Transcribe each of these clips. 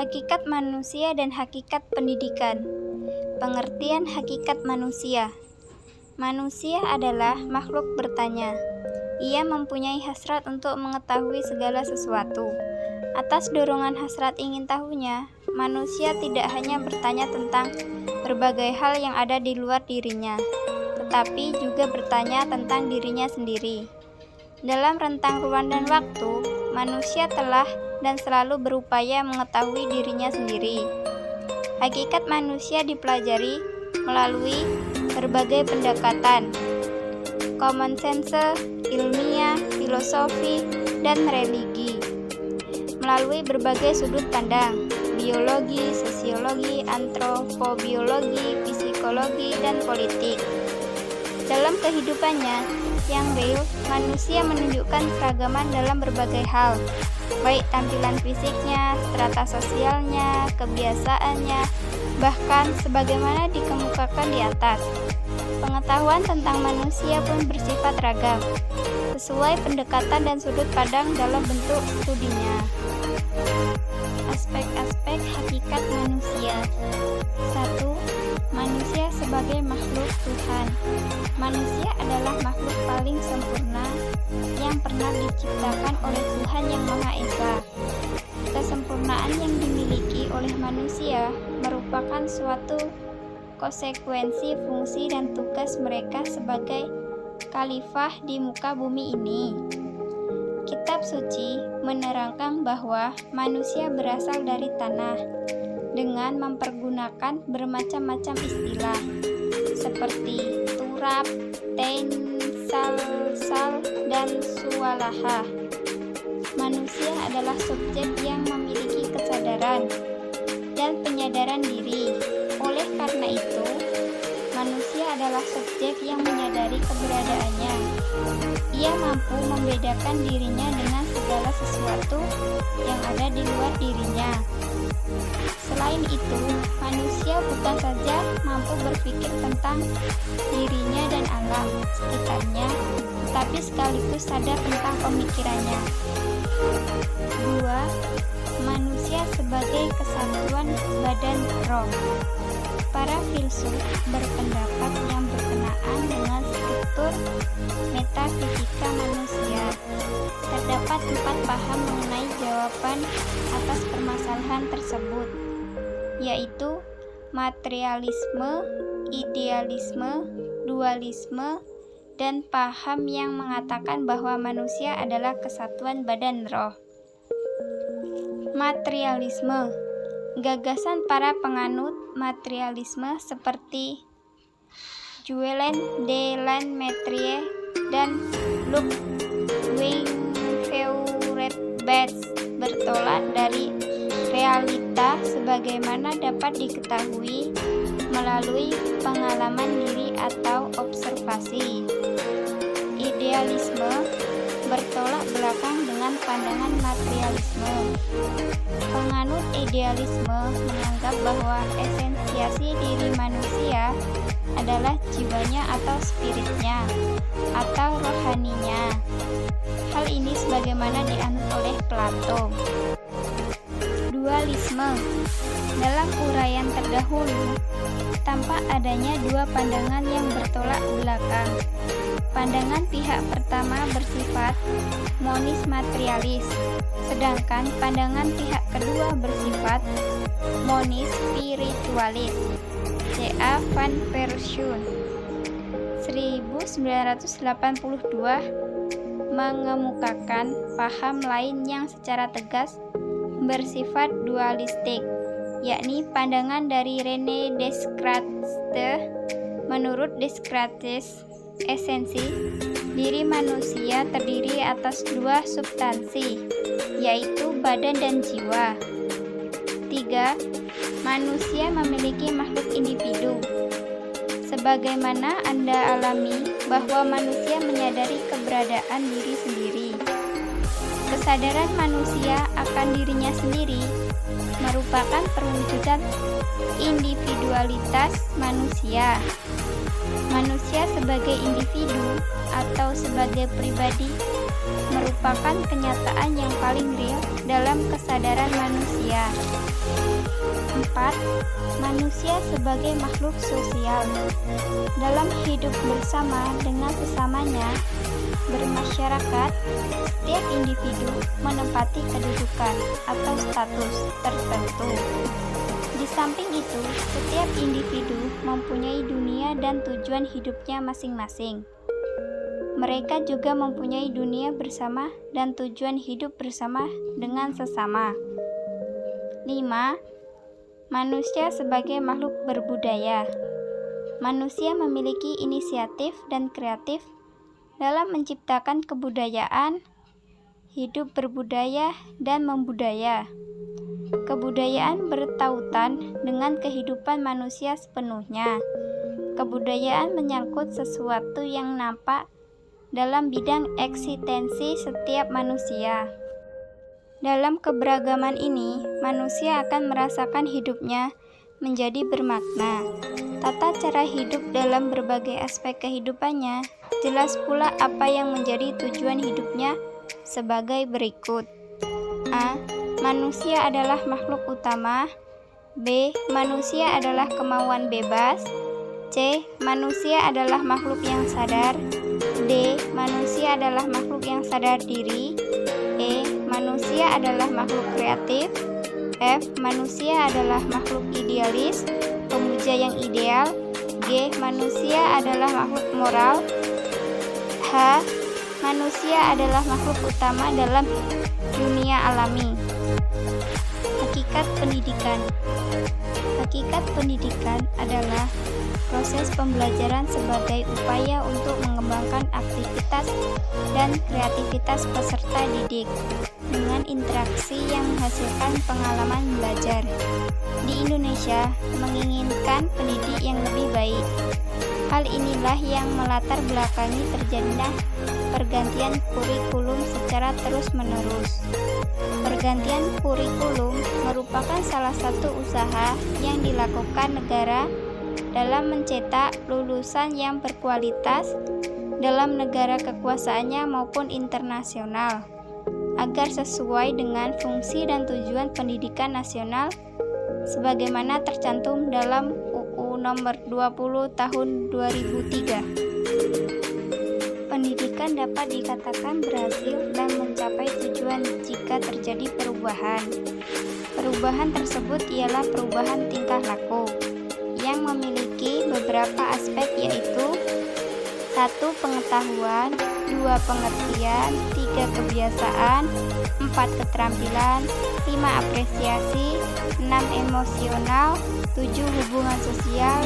Hakikat manusia dan hakikat pendidikan. Pengertian hakikat manusia. Manusia adalah makhluk bertanya. Ia mempunyai hasrat untuk mengetahui segala sesuatu. Atas dorongan hasrat ingin tahunya, manusia tidak hanya bertanya tentang berbagai hal yang ada di luar dirinya, tetapi juga bertanya tentang dirinya sendiri. Dalam rentang ruang dan waktu, manusia telah dan selalu berupaya mengetahui dirinya sendiri. Hakikat manusia dipelajari melalui berbagai pendekatan, common sense, ilmiah, filosofi, dan religi, melalui berbagai sudut pandang, biologi, sosiologi, antropobiologi, psikologi, dan politik. Dalam kehidupannya yang real, manusia menunjukkan keragaman dalam berbagai hal, baik tampilan fisiknya, strata sosialnya, kebiasaannya, bahkan sebagaimana dikemukakan di atas. Pengetahuan tentang manusia pun bersifat ragam, sesuai pendekatan dan sudut pandang dalam bentuk studinya. Aspek-aspek hakikat manusia. 1. Manusia sebagai makhluk Tuhan. Manusia adalah makhluk paling sempurna yang pernah diciptakan oleh Tuhan Yang Maha Esa. Kesempurnaan yang dimiliki oleh manusia merupakan suatu konsekuensi fungsi dan tugas mereka sebagai khalifah di muka bumi ini. Kitab suci menerangkan bahwa manusia berasal dari tanah dengan mempergunakan bermacam-macam istilah seperti turab, tain, salsal, dan suwalaha. Manusia adalah subjek yang memiliki kesadaran dan penyadaran diri. Oleh karena itu, manusia adalah subjek yang menyadari keberadaannya. Ia mampu membedakan dirinya dengan segala sesuatu yang ada di luar dirinya. Selain itu, manusia bukan saja mampu berpikir tentang dirinya dan alam sekitarnya, tetapi sekaligus sadar tentang pemikirannya. 2. Manusia sebagai kesatuan badan roh. Para filsuf berpendapat yang berkenaan dengan struktur metafisika manusia. Terdapat 4 paham mengenai jawaban atas permasalahan tersebut, yaitu materialisme, idealisme, dualisme, dan paham yang mengatakan bahwa manusia adalah kesatuan badan roh. Materialisme. Gagasan para penganut materialisme seperti Jules de Lantmetrier dan Ludwig Feuerbach bertolak dari realita sebagaimana dapat diketahui melalui pengalaman diri atau observasi. Idealisme bertolak belakang dengan pandangan materialisme. Penganut idealisme menganggap bahwa esensiasi diri manusia adalah jiwanya atau spiritnya atau rohaninya. Hal ini sebagaimana dianut oleh Plato. Dualisme. Dalam uraian terdahulu, tampak adanya 2 pandangan yang bertolak belakang. Pandangan pihak pertama bersifat monis materialis, sedangkan pandangan pihak kedua bersifat monis spiritualis. C.A. van Persjoen 1982 mengemukakan paham lain yang secara tegas bersifat dualistik, yakni pandangan dari René Descartes. Menurut Descartes, esensi diri manusia terdiri atas 2 substansi, yaitu badan dan jiwa. 3. Manusia memiliki makhluk individu. Sebagaimana Anda alami bahwa manusia menyadari keberadaan diri sendiri. Kesadaran manusia akan dirinya sendiri merupakan perwujudan individualitas manusia. Manusia sebagai individu atau sebagai pribadi merupakan kenyataan yang paling real dalam kesadaran manusia. 4. Manusia sebagai makhluk sosial. Dalam hidup bersama dengan sesamanya, bermasyarakat, setiap individu menempati kedudukan atau status tertentu. Di samping itu, setiap individu mempunyai dunia dan tujuan hidupnya masing-masing. Mereka juga mempunyai dunia bersama dan tujuan hidup bersama dengan sesama. 5. Manusia sebagai makhluk berbudaya. Manusia memiliki inisiatif dan kreatif dalam menciptakan kebudayaan, hidup berbudaya, dan membudaya. Kebudayaan bertautan dengan kehidupan manusia sepenuhnya. Kebudayaan menyangkut sesuatu yang nampak dalam bidang eksistensi setiap manusia. Dalam keberagaman ini, manusia akan merasakan hidupnya menjadi bermakna. Tata cara hidup dalam berbagai aspek kehidupannya, jelas pula apa yang menjadi tujuan hidupnya sebagai berikut. A. Manusia adalah makhluk utama. B. Manusia adalah kemauan bebas. C. Manusia adalah makhluk yang sadar. D. Manusia adalah makhluk yang sadar diri. E. Manusia adalah makhluk kreatif. F. Manusia adalah makhluk idealis, pemuja yang ideal. G. Manusia adalah makhluk moral. H. Manusia adalah makhluk utama dalam dunia alami. Hakikat pendidikan. Hakikat pendidikan adalah proses pembelajaran sebagai upaya untuk mengembangkan aktivitas dan kreativitas peserta didik dengan interaksi yang menghasilkan pengalaman belajar. Di Indonesia, menginginkan pendidik yang lebih baik. Hal inilah yang melatar belakangi terjadinya pergantian kurikulum secara terus-menerus. Pergantian kurikulum merupakan salah satu usaha yang dilakukan negara dalam mencetak lulusan yang berkualitas dalam negara kekuasaannya maupun internasional, agar sesuai dengan fungsi dan tujuan pendidikan nasional sebagaimana tercantum dalam UU Nomor 20 Tahun 2003. Pendidikan dapat dikatakan berhasil dan mencapai tujuan jika terjadi perubahan. Perubahan tersebut ialah perubahan tingkah laku yang memiliki beberapa aspek, yaitu 1. Pengetahuan, 2. Pengertian, 3. Kebiasaan, 4. Keterampilan, 5. Apresiasi, 6. Emosional, 7. Hubungan sosial,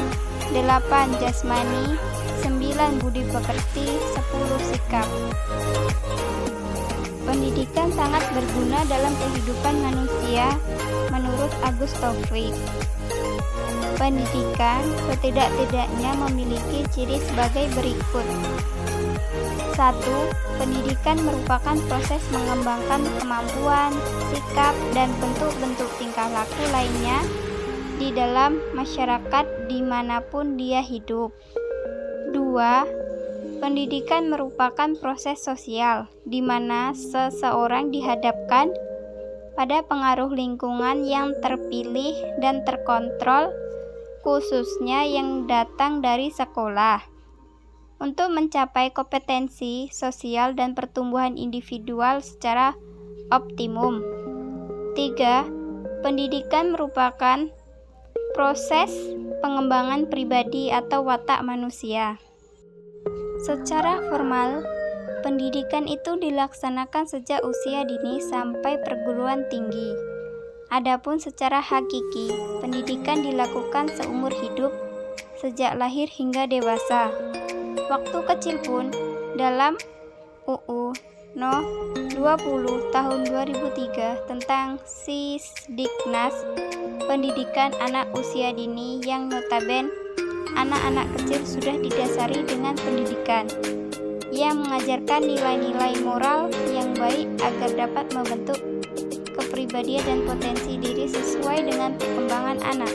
8. Jasmani, 9. Budi pekerti, 10. Sikap. Pendidikan sangat berguna dalam kehidupan manusia menurut Agus Taufik. Pendidikan setidak-tidaknya memiliki ciri sebagai berikut. 1. Pendidikan merupakan proses mengembangkan kemampuan, sikap, dan bentuk-bentuk tingkah laku lainnya di dalam masyarakat dimanapun dia hidup. 2. Pendidikan merupakan proses sosial di mana seseorang dihadapkan pada pengaruh lingkungan yang terpilih dan terkontrol, khususnya yang datang dari sekolah, untuk mencapai kompetensi sosial dan pertumbuhan individual secara optimum. 3. Pendidikan merupakan proses pengembangan pribadi atau watak manusia. Secara formal, pendidikan itu dilaksanakan sejak usia dini sampai perguruan tinggi. Adapun secara hakiki, pendidikan dilakukan seumur hidup, sejak lahir hingga dewasa. Waktu kecil pun, dalam UU No. 20 Tahun 2003 tentang Sisdiknas, pendidikan anak usia dini yang notabene anak-anak kecil sudah didasari dengan pendidikan yang mengajarkan nilai-nilai moral yang baik agar dapat membentuk kepribadian dan potensi diri sesuai dengan perkembangan anak.